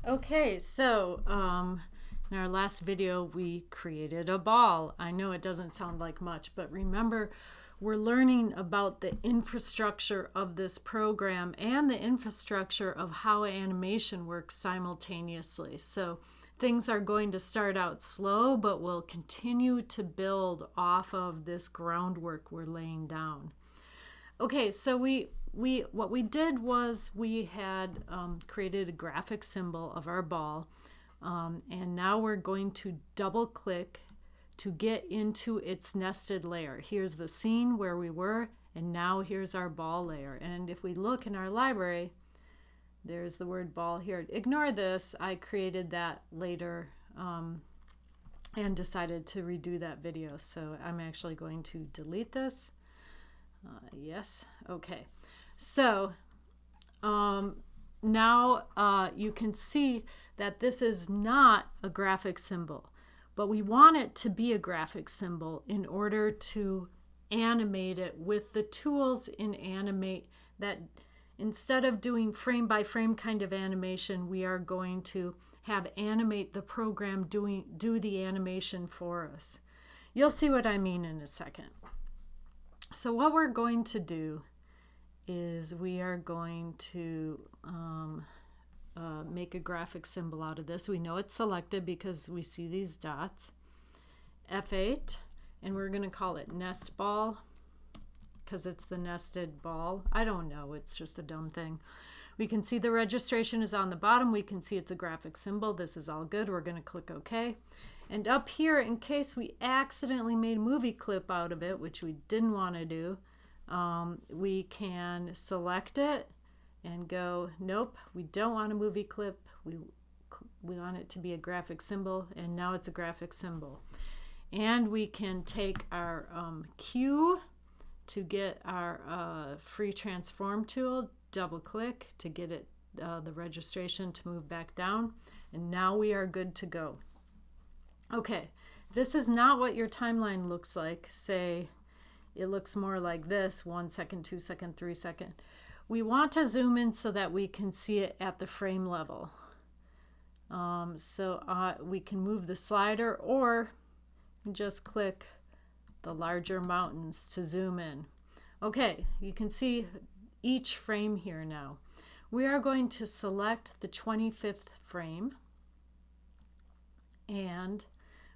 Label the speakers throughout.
Speaker 1: Okay, so in our last video we created a ball. I know it doesn't sound like much, but remember we're learning about the infrastructure of this program and the infrastructure of how animation works simultaneously. So things are going to start out slow, but we'll continue to build off of this groundwork we're laying down. Okay, so what we did was we had created a graphic symbol of our ball, and now we're going to double click to get into its nested layer. Here's the scene where we were, and now here's our ball layer. And if we look in our library, there's the word ball here. Ignore this, I created that later and decided to redo that video, so I'm actually going to delete this. Yes, okay. So now you can see that this is not a graphic symbol, but we want it to be a graphic symbol in order to animate it with the tools in Animate. That instead of doing frame by frame kind of animation, we are going to have Animate, the program, do the animation for us. You'll see what I mean in a second. So what we're going to do is we are going to make a graphic symbol out of this. We know it's selected because we see these dots. F8, and we're going to call it nest ball because it's the nested ball. I don't know, it's just a dumb thing. We can see the registration is on the bottom. We can see it's a graphic symbol. This is all good. We're going to click OK. And up here, in case we accidentally made a movie clip out of it, which we didn't want to do, we can select it and go, nope, we don't want a movie clip. We want it to be a graphic symbol, and now it's a graphic symbol. And we can take our Q to get our free transform tool, double click to get it the registration to move back down, and now we are good to go. Okay, this is not what your timeline looks like. Say it looks more like this: 1 second, 2 second, 3 second. We want to zoom in so that we can see it at the frame level. We can move the slider or just click the larger mountains to zoom in. Okay, you can see each frame here now. We are going to select the 25th frame, and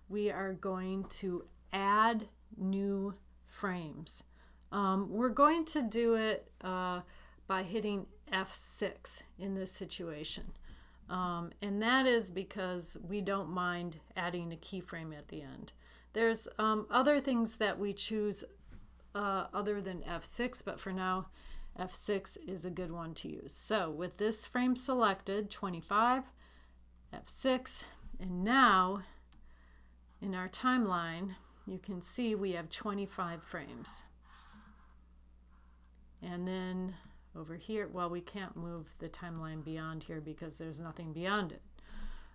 Speaker 1: we are going to add new frames. We're going to do it by hitting F6 in this situation. And that is because we don't mind adding a keyframe at the end. There's other things that we choose other than F6, but for now, F6 is a good one to use. So with this frame selected, 25, F6, and now in our timeline, you can see we have 25 frames. And then over here, well, we can't move the timeline beyond here because there's nothing beyond it.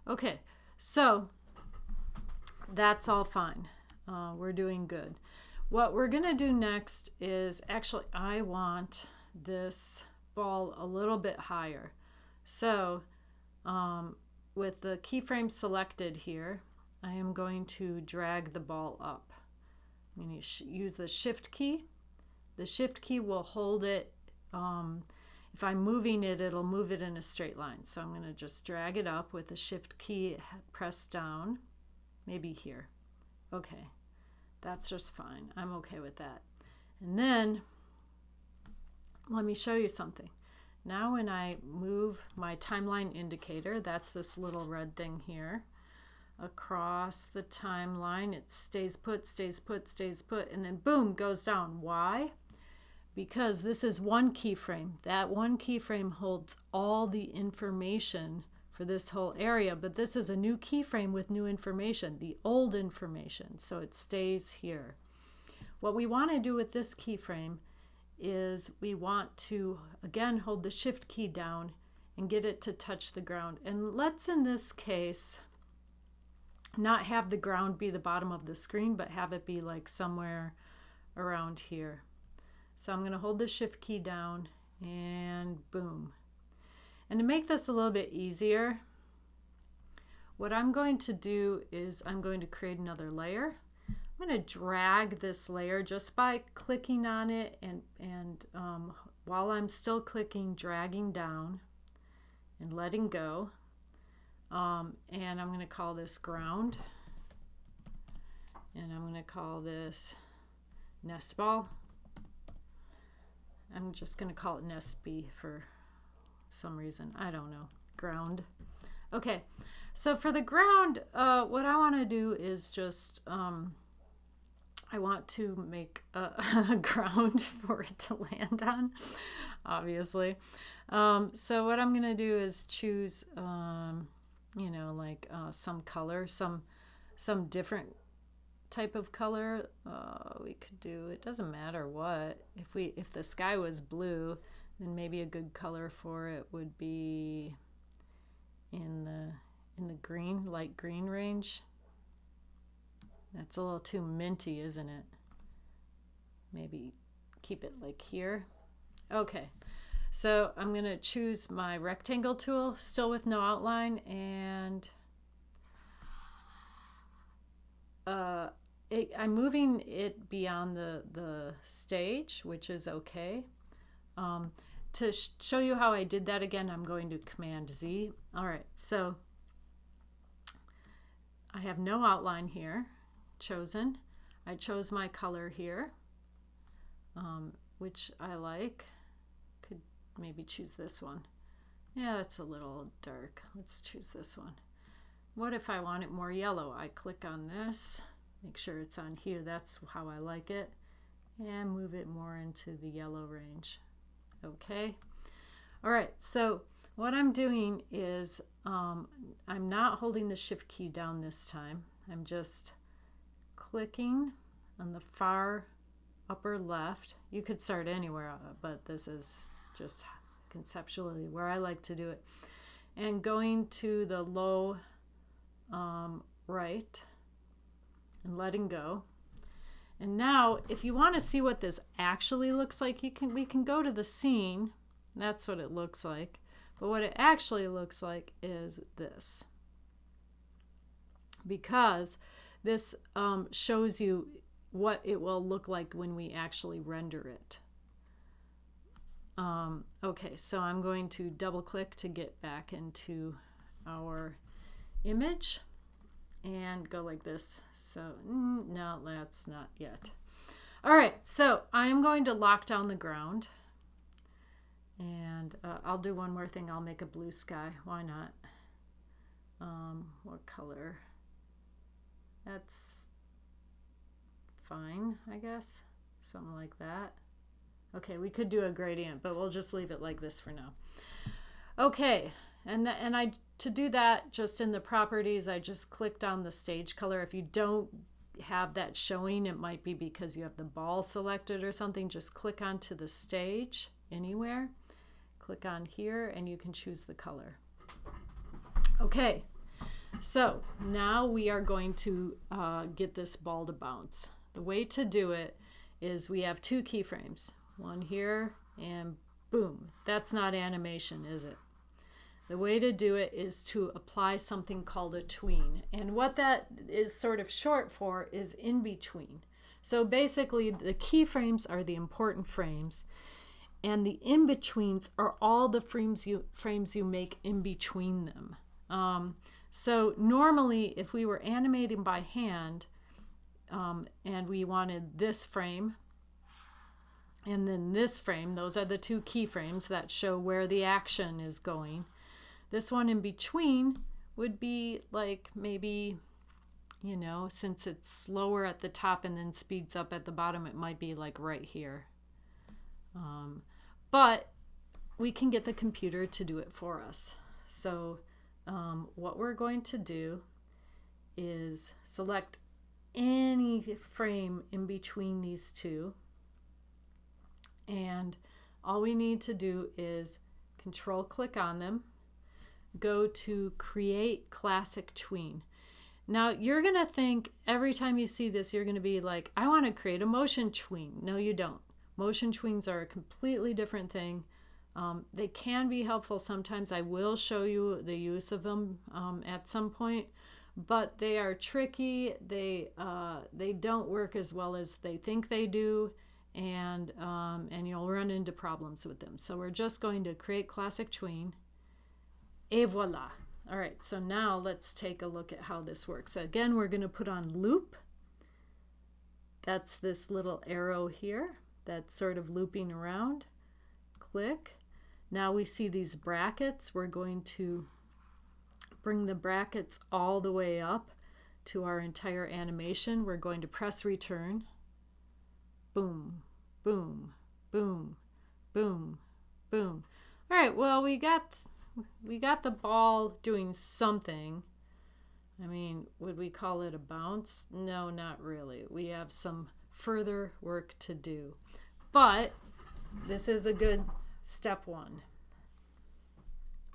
Speaker 1: Okay, so that's all fine. We're doing good. What we're going to do next is, actually, I want this ball a little bit higher. So with the keyframe selected here, I am going to drag the ball up. I'm going to use the shift key. The shift key will hold it. If I'm moving it, it'll move it in a straight line. So I'm going to just drag it up with the shift key pressed down, maybe here. Okay, that's just fine. I'm okay with that. And then let me show you something. Now when I move my timeline indicator, that's this little red thing here, across the timeline, it stays put, stays put, stays put, and then boom, goes down. Why? Because this is one keyframe. That one keyframe holds all the information for this whole area, but this is a new keyframe with new information, the old information, so it stays here. What we want to do with this keyframe is we want to, again, hold the shift key down and get it to touch the ground. And let's, in this case, not have the ground be the bottom of the screen, but have it be like somewhere around here. So I'm going to hold the shift key down and boom. And to make this a little bit easier, what I'm going to do is I'm going to create another layer. I'm going to drag this layer just by clicking on it and while I'm still clicking, dragging down and letting go. And I'm going to call this ground. And I'm going to call this nest ball. I'm just going to call it nest B for some reason. I don't know. Ground. Okay, so for the ground, what I want to do is just, I want to make a ground for it to land on, obviously. So what I'm going to do is choose, you know, like some color, some different type of color. We could do, it doesn't matter what. If the sky was blue, then maybe a good color for it would be in the green, light green range. That's a little too minty, isn't it? Maybe keep it like here. Okay, so I'm going to choose my rectangle tool, still with no outline, and I'm moving it beyond the stage, which is okay. To show you how I did that again, I'm going to Command Z. All right, so I have no outline here chosen. I chose my color here, which I like. Could maybe choose this one. Yeah, that's a little dark. Let's choose this one. What if I want it more yellow? I click on this, make sure it's on here. That's how I like it. And move it more into the yellow range. Okay. All right. So what I'm doing is I'm not holding the shift key down this time. I'm just clicking on the far upper left. You could start anywhere, but this is just conceptually where I like to do it. And going to the low right and letting go. And now, if you want to see what this actually looks like, we can go to the scene. That's what it looks like. But what it actually looks like is this. Because this shows you what it will look like when we actually render it. Okay, so I'm going to double click to get back into our image. And go like this. So no, that's not yet. All right, so I'm going to lock down the ground, and I'll do one more thing. I'll make a blue sky. Why not? What color? That's fine, I guess. Something like that. Okay, we could do a gradient, but we'll just leave it like this for now. Okay, and to do that, just in the properties, I just clicked on the stage color. If you don't have that showing, it might be because you have the ball selected or something. Just click onto the stage anywhere. Click on here and you can choose the color. Okay, so now we are going to get this ball to bounce. The way to do it is we have two keyframes. One here and boom. That's not animation, is it? The way to do it is to apply something called a tween. And what that is sort of short for is in between. So basically the keyframes are the important frames, and the in-betweens are all the frames you make in between them. So normally if we were animating by hand and we wanted this frame and then this frame, those are the two keyframes that show where the action is going. This one in between would be like maybe, you know, since it's slower at the top and then speeds up at the bottom, it might be like right here. But we can get the computer to do it for us. So what we're going to do is select any frame in between these two. And all we need to do is control click on them. Go to create classic tween. Now you're gonna think every time you see this you're gonna be like, I want to create a motion tween. No, you don't. Motion tweens are a completely different thing. They can be helpful sometimes. I will show you the use of them at some point, but they are tricky. They don't work as well as they think they do, and you'll run into problems with them. So we're just going to create classic tween, et voila. All right, so now let's take a look at how this works. Again, we're going to put on loop. That's this little arrow here that's sort of looping around. Click. Now we see these brackets. We're going to bring the brackets all the way up to our entire animation. We're going to press return. Boom, boom, boom, boom, boom. All right, well, we got the ball doing something. I mean, would we call it a bounce? No, not really. We have some further work to do. But this is a good step one.